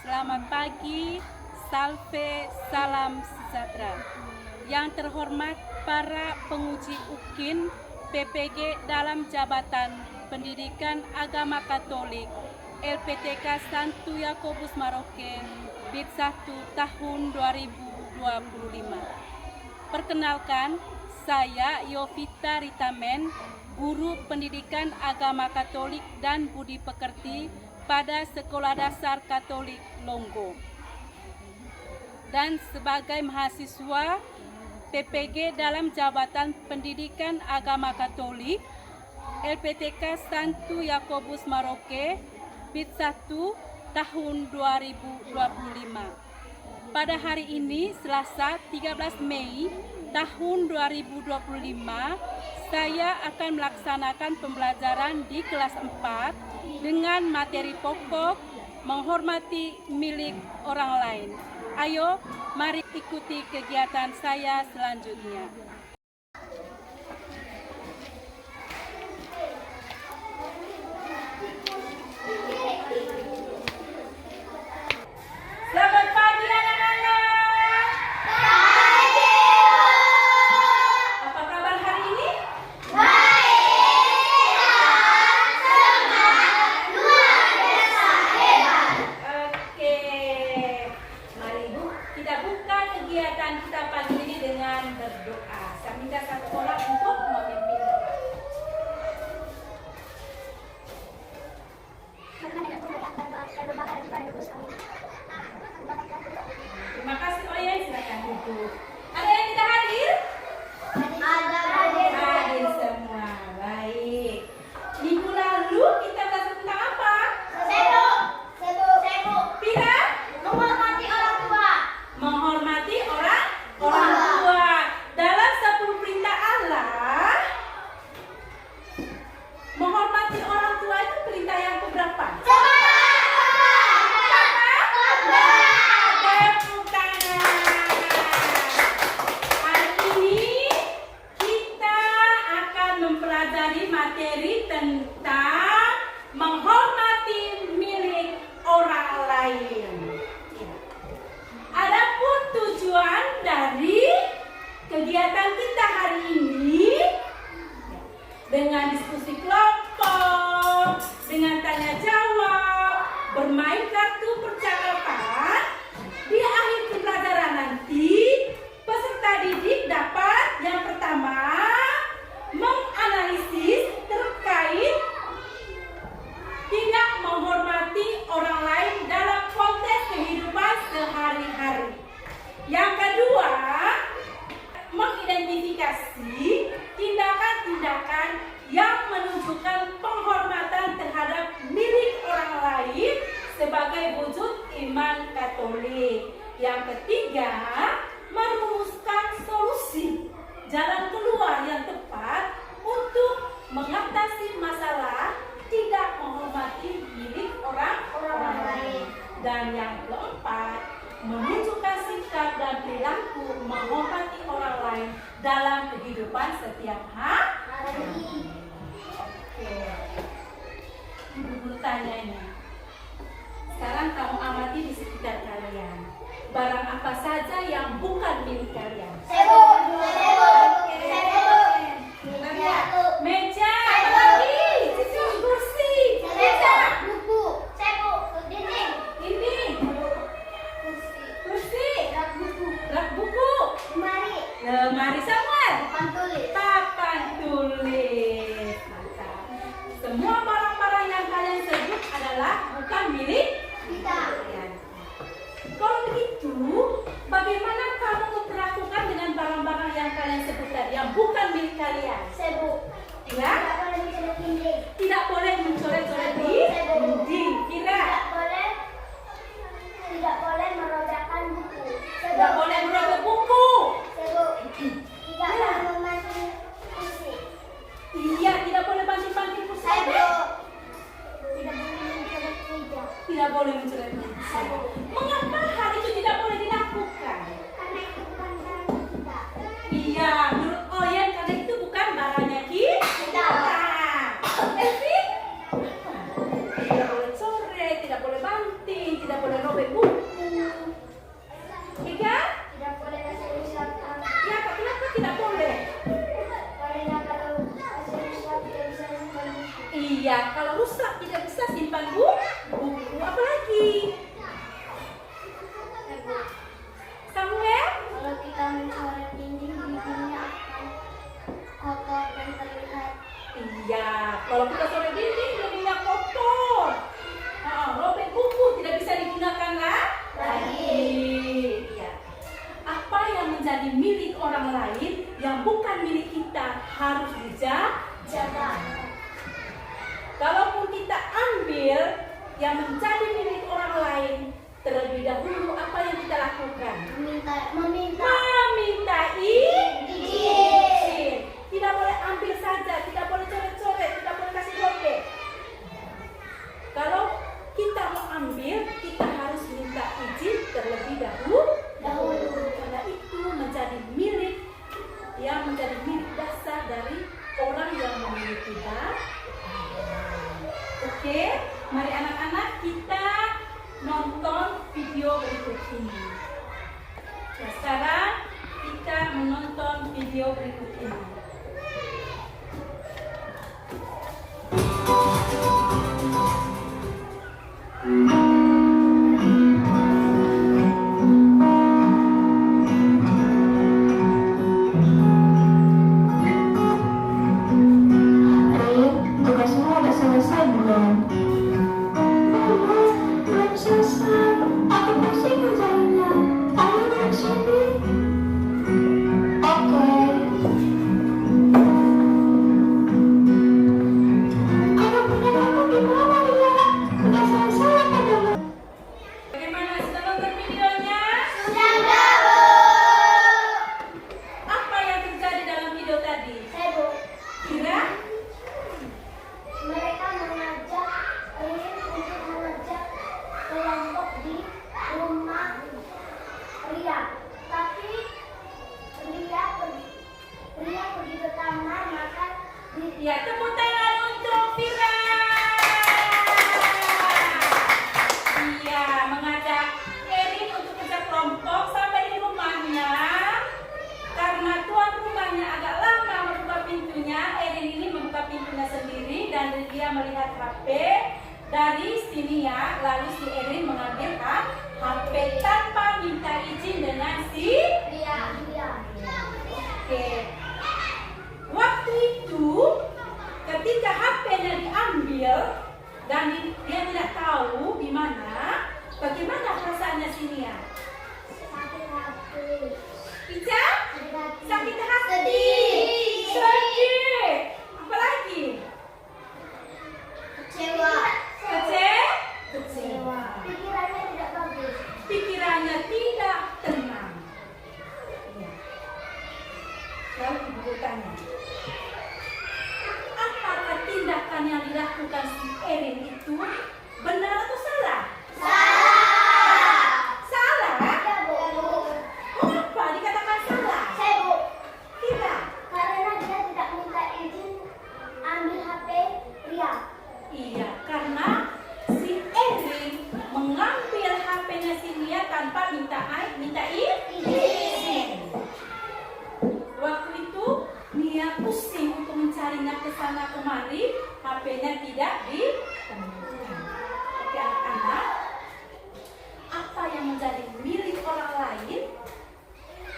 Selamat pagi, salve, salam sejahtera. Yang terhormat para penguji UKIN PPG dalam jabatan Pendidikan Agama Katolik LPTK Santo Yakobus Maroke BIT 1 tahun 2025. Perkenalkan, saya Yovita Ritamen, guru Pendidikan Agama Katolik dan Budi Pekerti pada Sekolah Dasar Katolik Longgo. Dan sebagai mahasiswa PPG dalam Jabatan Pendidikan Agama Katolik LPTK Santo Yakobus Maroke BIT 1 tahun 2025. Pada hari ini, Selasa 13 Mei tahun 2025, saya akan melaksanakan pembelajaran di kelas 4 dengan materi pokok menghormati milik orang lain. Ayo, mari ikuti kegiatan saya selanjutnya. Selamat pagi anak-anak. Pagi. Apa kabar hari ini? Baik. Semangat. Luar biasa hebat. Oke. Mari Bu, kita buka kegiatan kita pagi ini dengan berdoa. Saya minta satu orang untuk memimpin doa. Terima kasih. Oh ya, silakan duduk. Ada yang tidak hadir? Ada Hadir semua. Baik. Minggu lalu kita belajar tentang apa? Sebu. Tidak? Menghormati orang tua. Menghormati orang tua. Dalam 10 perintah Allah, menghormati orang tua itu perintah yang keberapa? Tepuk tangan. Hari ini kita akan mempelajari materi tentang menghormati milik orang lain. Ya. Adapun tujuan dari kegiatan kita hari ini dengan diskusi kelompok, dengan tanya jawab, bermain kartu percakapan, di akhir pembelajaran nanti peserta didik dapat yang pertama menganalisis terkait tidak menghormati orang lain dalam konteks kehidupan sehari-hari. Yang kedua, mengidentifikasi tindakan-tindakan yang menunjukkan penghormatan terhadap milik orang lain sebagai wujud iman Katolik. Yang ketiga, merumuskan solusi jalan keluar yang tepat untuk mengatasi masalah tidak menghormati milik orang lain. Dan yang keempat, menunjukkan sikap dan perilaku menghormati orang lain dalam kehidupan setiap hari. Oke. Ibu guru tanya ini. Sekarang kamu amati di sekitar kalian. Barang apa saja yang bukan milik kalian? Sebu. Lihat. Meja, apa lagi? Kursi. Meja. Buku. Sebu. Dinding. Ini. Kursi. Rak buku. Lemari Samuel. Papan tulis. Mantap. Semua barang-barang yang kalian sebut adalah bukan milik kalian. Kalau begitu, bagaimana kamu memperlakukan dengan barang-barang yang kalian sebut tadi yang bukan milik kalian? Ya? Tidak boleh mencoret-coret di dinding. Tidak. Tidak boleh merobekkan buku. Tidak boleh merobek buku. Tidak boleh memancing kursi. Iya, tidak boleh banting-banting kursi. Tidak boleh mencoret meja. Tidak boleh mencoret meja. Mengapa hal itu tidak boleh dilakukan? Karena itu bukan barang kita. Iya, menurut Oyen karena itu bukan barangnya kita. Elvi? Tidak boleh coret, tidak boleh banting, tidak boleh robek Iya, kalau rusak tidak bisa simpan buku. Apa lagi? Samuel? Kalau kita mencoret dinding, dindingnya akan kotor dan terlihat. Iya, kalau kita coret dinding jadinya kotor. Robek buku tidak bisa digunakan lagi. Iya. Apa yang menjadi milik orang lain yang bukan milik kita harus dijaga. Kalaupun kita ambil yang menjadi milik orang lain, terlebih dahulu apa yang kita lakukan? Meminta izin. Tidak boleh ambil saja, tidak boleh coret-coret, tidak boleh kasih robek. Kalau kita mau ambil, kita harus minta izin terlebih dahulu. Karena itu menjadi milik dasar dari orang yang memiliki kita. Oke, mari anak-anak kita nonton video berikut ini. Nah, sekarang kita menonton video berikut ini. Tugasmu udah selesai belum? Belum selesai. Aku masih ngerjainnya. Ayo dari sini. Oke. Anak punya kamu gimana ya? Udah selesai apa belum? Bagaimana, sudah nonton videonya? Sudah tahu. Apa yang terjadi dalam video tadi? Ibu, Kira? mereka ingin untuk mengajak kelompok di rumah Ria. Tapi Ria pergi ke kamar makan di Ya, tepuk tangan untuk Vira. Iya, mengajak Erin untuk kerja kelompok sampai di rumahnya. Karena tuan rumahnya agak lama membuka pintunya, Erin ini membuka pintunya sendiri dan dia melihat HP. Dari sini ya, lalu si Erin mengambil HP tanpa minta izin dengan si Ria. Oke. Waktu itu ketika HP-nya diambil dan dia tidak tahu di mana, bagaimana perasaannya Sinia? Sakit hati. Ica? Sakit hati. Sedih. Sedih. Apa lagi? Kecewa. Kecewa. Pikirannya tidak bagus. Pikirannya tidak tenang. Ya. Lalu ibu tanya, apakah tindakan yang dilakukan si Erin itu benar atau salah? Salah? Ya, Bu. Mengapa dikatakan salah? Saya, Bu. Tidak. Karena dia tidak minta izin ambil HP Ria. Iya, karena si Erin mengambil HP-nya si Nia tanpa minta izin. Waktu itu Nia pusing untuk mencarinya ke sana kemari, HP-nya tidak ditemukan. Oke anak-anak, apa yang menjadi milik orang lain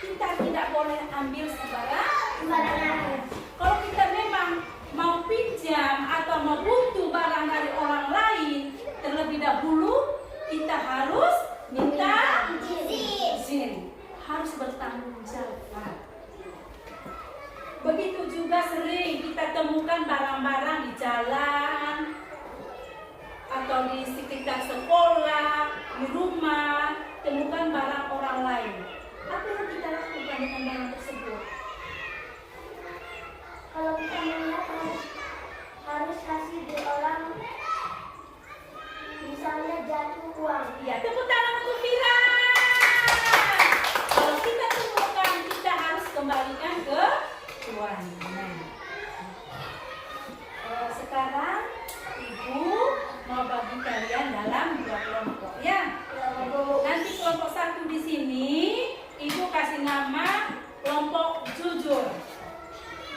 kita tidak boleh ambil sembarangan. Kalau kita memang mau pinjam atau mau butuh barang dari orang lain, terlebih dahulu kita harus minta izin, harus bertanggung jawab. Begitu juga sering kita temukan barang-barang di jalan atau di sekitar sekolah, di rumah, temukan barang orang lain. Apa yang kita lakukan dengan barang tersebut? Kalau kita melihat harus kasih di orang, misalnya jatuh uang. Ya, tepuk tangan untuk Vira. Kalau kita temukan, kita harus kembalikan ke tuan. Sekarang ibu mau bagi kalian dalam 2 kelompok ya. Nanti kelompok 1 di sini ibu kasih nama kelompok jujur.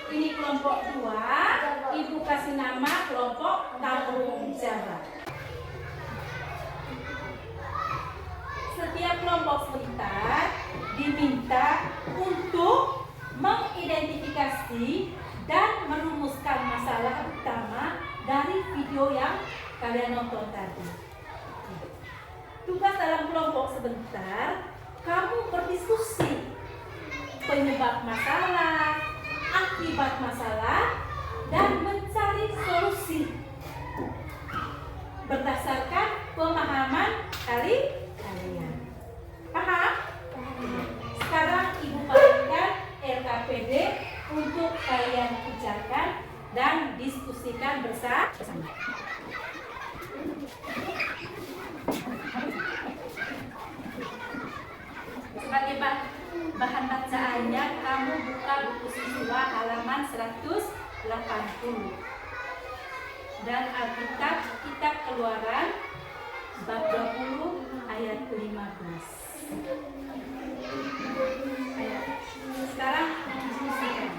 Ini kelompok 2, ibu kasih nama nama kelompok tanggung jawab. Setiap kelompok sebentar diminta untuk mengidentifikasi dan merumuskan masalah utama dari video yang kalian nonton tadi. Tugas dalam kelompok sebentar, kamu berdiskusi penyebab masalah, akibat masalah, dan mencari solusi berdasarkan pemahaman kalian. Paham? Sekarang Ibu bagikan LKPD untuk kalian ucapkan dan diskusikan bersama. Sebagai bahan bacaannya, kamu buka buku siswa halaman 180 dan Alkitab Kitab Keluaran bab 20 ayat 15. Ayo, sekarang diskusikan.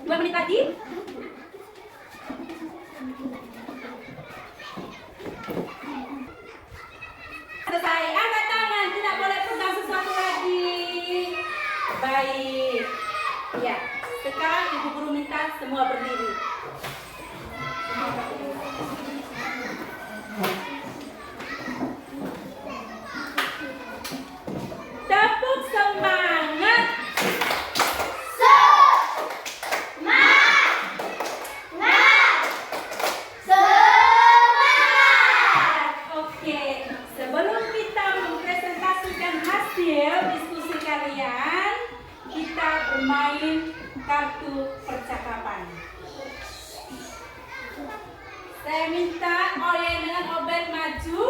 2 menit lagi. Selesai. Angkat tangan, tidak boleh pegang sesuatu lagi. Baik. Ya, sekarang Ibu Guru minta semua berdiri. Semua berdiri. Tepuk semangat. Oke, sebelum kita mempresentasikan hasil diskusi kalian, kita bermain kartu percakapan. Saya minta Oyen dengan Obed maju.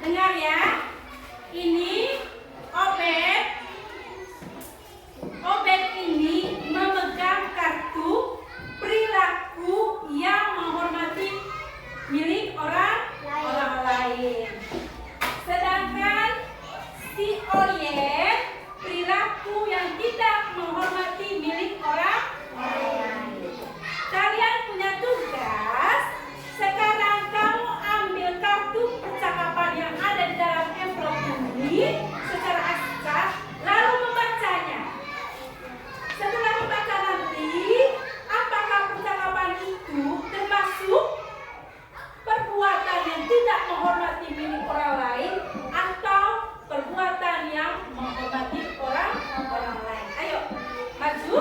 Dengar ya, ini Obed ini memegang kartu perilaku yang menghormati milik orang lain. Sedangkan si Oyen perilaku yang tidak menghormati milik orang lain. Kalian punya tugas. Sekarang kamu ambil kartu percakapan yang ada di dalam amplop ini secara acak, lalu membacanya. Setelah membaca nanti, apakah percakapan itu termasuk perbuatan yang tidak menghormati milik orang lain atau perbuatan yang menghormati orang lain? Ayo, maju,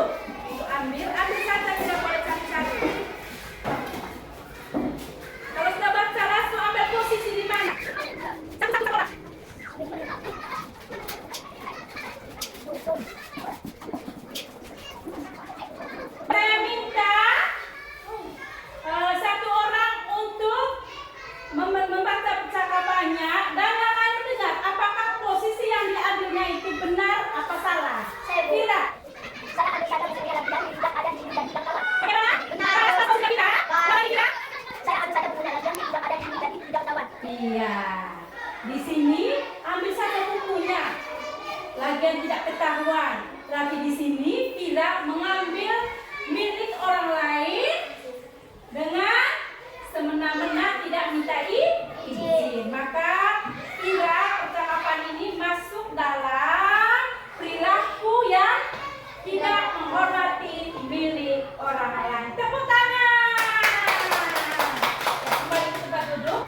ambil saja, tidak boleh cari-cari. Kalau sudah baca langsung ambil posisi di mana? Saya minta satu orang untuk membaca percakapannya dan yang lain mendengar apakah posisi yang diambilnya itu benar apa salah. Kira. Bagaimana? Iya. Di sini ambil saja bukunya. Lagian tidak ketahuan. Tapi di sini tidak mengambil milik orang lain dengan semena-mena, tidak minta izin. Maka kira percakapan ini masuk dalam perilaku yang tidak menghormati milik orang lain. Tepuk tangan. Kembali ke tempat duduk.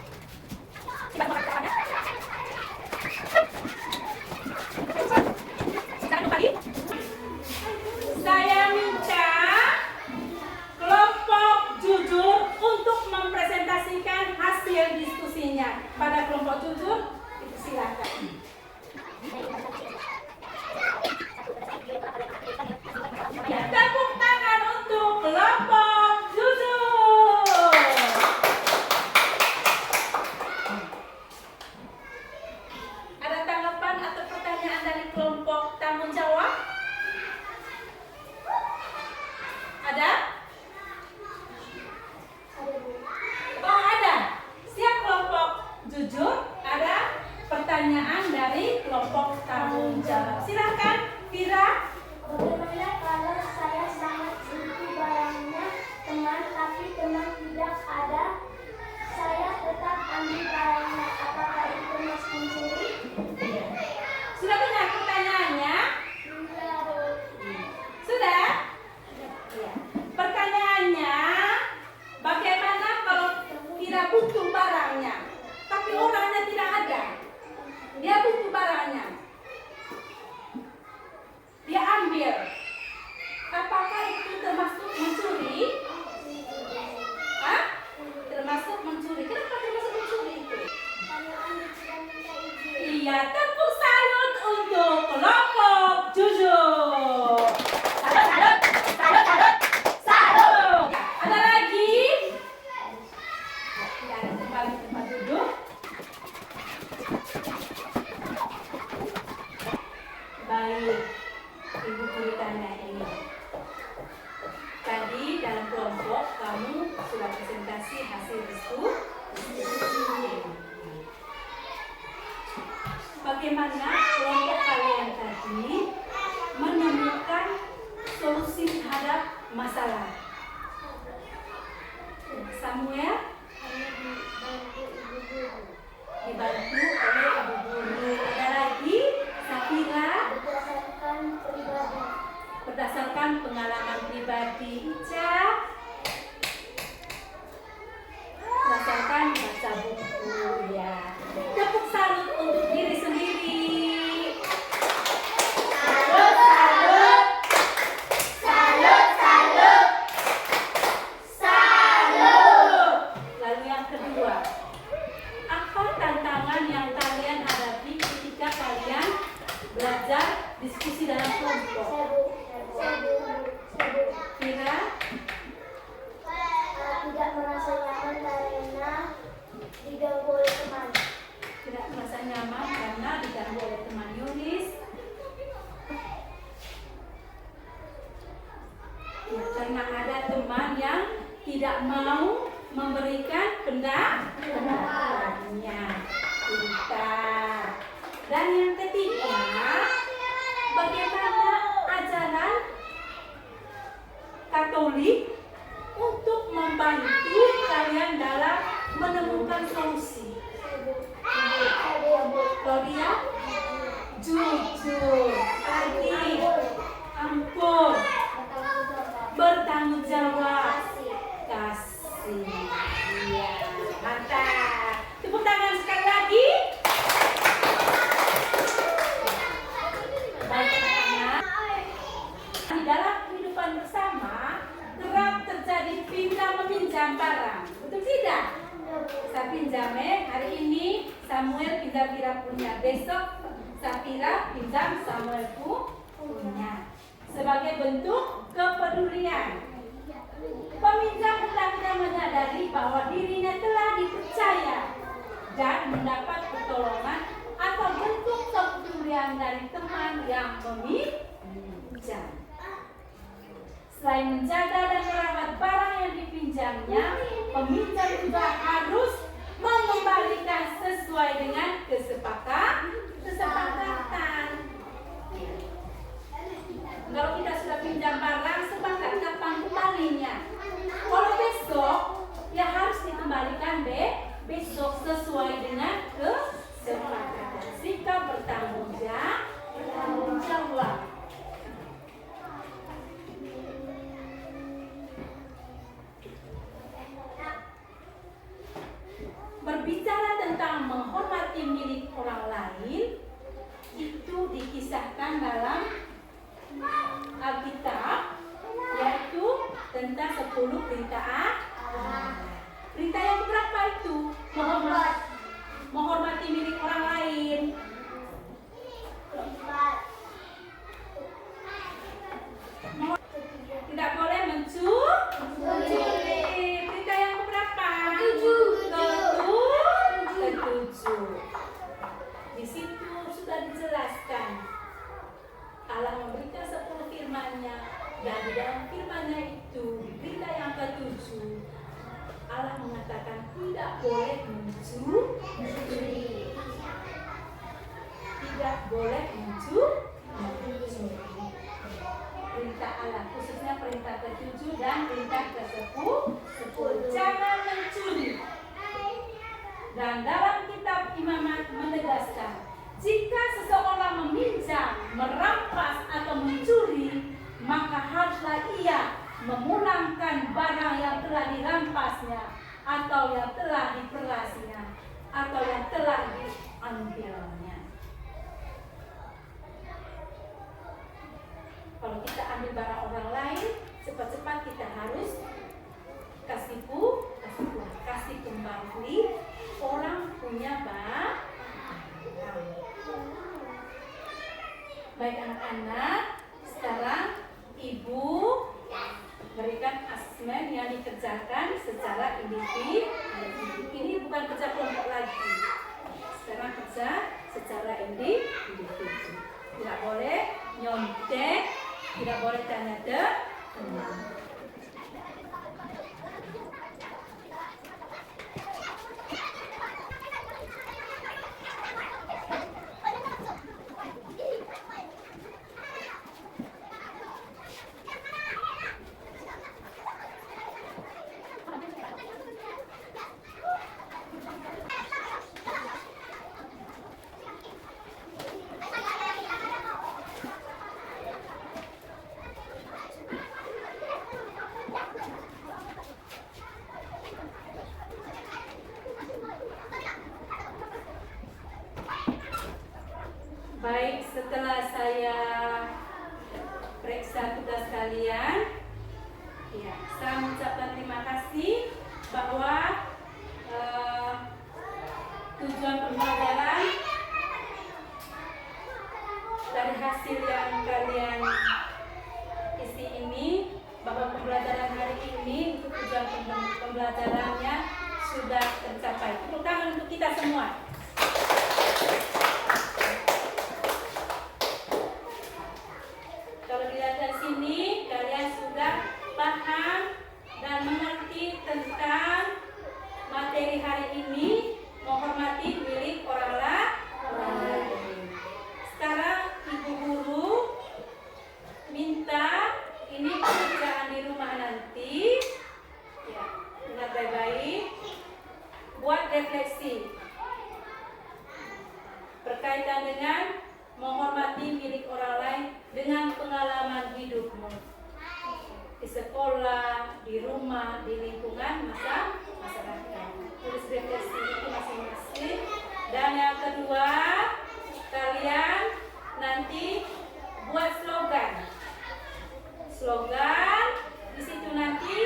Saya minta kelompok jujur untuk mempresentasikan hasil diskusinya. Pada kelompok jujur, silakan. Ya, tepuk tangan untuk kelompok jujur. Ada tanggapan atau pertanyaan dari kelompok tanggung jawab? Ada? verifikasi hasil diskusi. Bagaimana kelompok kalian tadi menemukan solusi terhadap masalah? Samuel dibantu oleh ibu guru. Ada lagi? Safira berdasarkan pengalaman pribadi. Ica berdasarkan baca buku. Ya, tepuk salut untuk diri sendiri. Lalu yang kedua, apa tantangan yang kalian hadapi ketika kalian belajar diskusi dalam kelompok? Kira? Tidak merasa nyaman karena diganggu oleh teman. Tidak merasa nyaman karena diganggu oleh teman. Yunis? Ya, karena ada teman yang tidak mau memberikan pendapatnya. Pintar. Dan yang ketiga, bagaimana ajaran Katolik untuk membantu kalian dalam menemukan solusi? Claudia? Jujur. Adi? Ampun. Bertanggung jawab. Kasih. Iya, mantap. Tepuk tangan sekali lagi. Baik anak-anak, di dalam kehidupan bersama kerap terjadi pinjam meminjam barang, betul tidak? Saya pinjam hari ini Samuel pinjam Fira punya, besok Safira pinjam Samuel punya. Sebagai bentuk kepedulian, peminjam hendaknya menyadari bahwa dirinya telah dipercaya dan mendapat pertolongan atau bentuk kepedulian dari teman yang meminjam. Selain menjaga dan merawat barang yang dipinjamnya, peminjam juga harus mengembalikan sesuai dengan kesepakatan. Kalau kita sudah pinjam barang, sepakat kapan kembalinya? Kalau besok, ya harus dikembalikan besok sesuai dengan kesepakatan. Sikap bertanggung jawab. Berbicara tentang menghormati milik orang lain, itu dikisahkan dalam Alkitab, yaitu tentang 10 perintah. Perintah yang berapa itu? Menghormati milik orang lain. Tidak boleh mencuri. Perintah yang berapa? Ketujuh. Di situ sudah dijelaskan. Allah memberikan 10 firman-Nya, dan di dalam firman-Nya itu, di perintah yang ke-7, Allah mengatakan tidak boleh mencuri. Tidak boleh mencuri. Perintah Allah, khususnya perintah ke-7 dan perintah ke-10, jangan mencuri. Dan dalam kitab Imamat menegaskan, jika seseorang meminjam, merampas atau mencuri, maka haruslah ia memulangkan barang yang telah dirampasnya, atau yang telah diperlasinya, atau yang telah diambilnya. Kalau kita ambil barang orang lain, cepat-cepat kita harus kasih kembali. Orang punya barang. Baik anak-anak, sekarang Ibu berikan asesmen yang dikerjakan secara individu. Ini bukan kerja kelompok lagi. Sekarang kerja secara individu. Tidak boleh nyontek, tidak boleh tanya teman. saya periksa tugas kalian. Ya, saya mengucapkan terima kasih bahwa tujuan pembelajaran dari hasil yang kalian isi ini, bahwa pembelajaran hari ini untuk tujuan pembelajarannya sudah tercapai. Tepuk tangan untuk kita semua. Kalau dilihat dari sini, kalian sudah paham dan mengerti tentang materi hari ini, menghormati milik orang lain. Sekarang Ibu Guru minta ini pekerjaan di rumah nanti, ya, ingat baik-baik, buat refleksi berkaitan dengan menghormati milik orang lain dengan pengalaman hidupmu di sekolah, di rumah, di lingkungan masyarakat. Tulis refleksi itu masing-masing. Dan yang kedua, kalian nanti buat slogan. Slogan di situ nanti,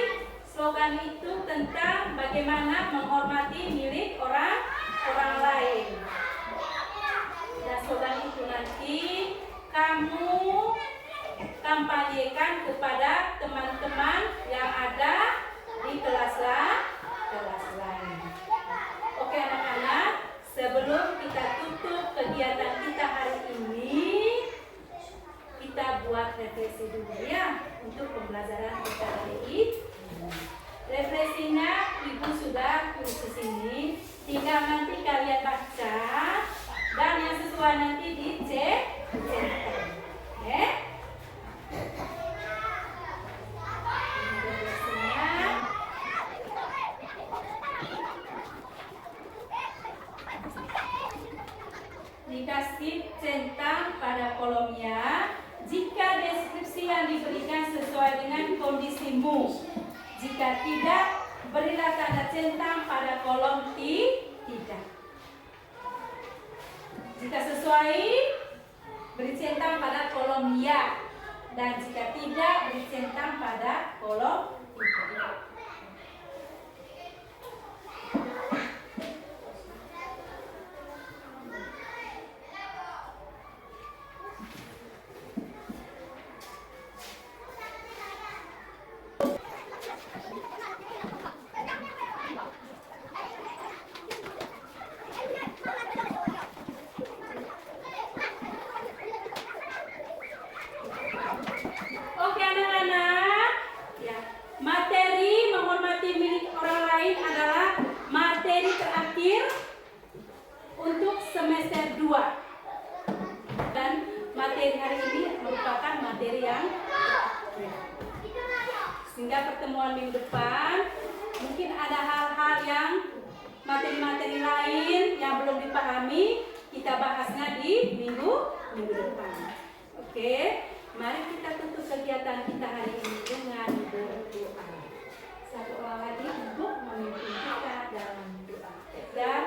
slogan itu tentang bagaimana menghormati milik orang lain. Dan slogan itu nanti kamu kampanyekan kepada teman-teman yang ada di kelas lain. Oke anak-anak, sebelum kita tutup kegiatan kita hari ini, kita buat refleksi dulu ya untuk pembelajaran kita hari ini. Refleksinya Ibu sudah tulis di sini, tinggal nanti kalian baca dan yang sesuai nanti dicek. Oke? Dikasih centang pada kolomnya jika deskripsi yang diberikan sesuai dengan kondisimu. Jika tidak, berilah tanda centang pada kolom tidak. Jika sesuai, beri centang pada kolom ya. Dan jika tidak, beri centang pada kolom tidak. Oke anak-anak, ya, materi menghormati milik orang lain adalah materi terakhir untuk semester 2. Dan materi hari ini merupakan materi yang terakhir. Sehingga pertemuan minggu depan mungkin ada hal-hal yang materi-materi lain yang belum dipahami, kita bahasnya di minggu depan. Oke. Mari kita tutup kegiatan kita hari ini dengan berdoa. Satu orang lagi untuk memimpin kita dalam doa. Dan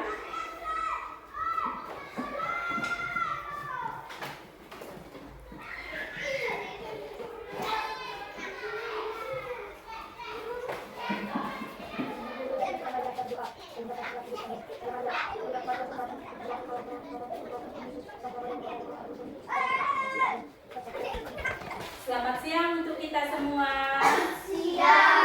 selamat siang untuk kita semua. Siang.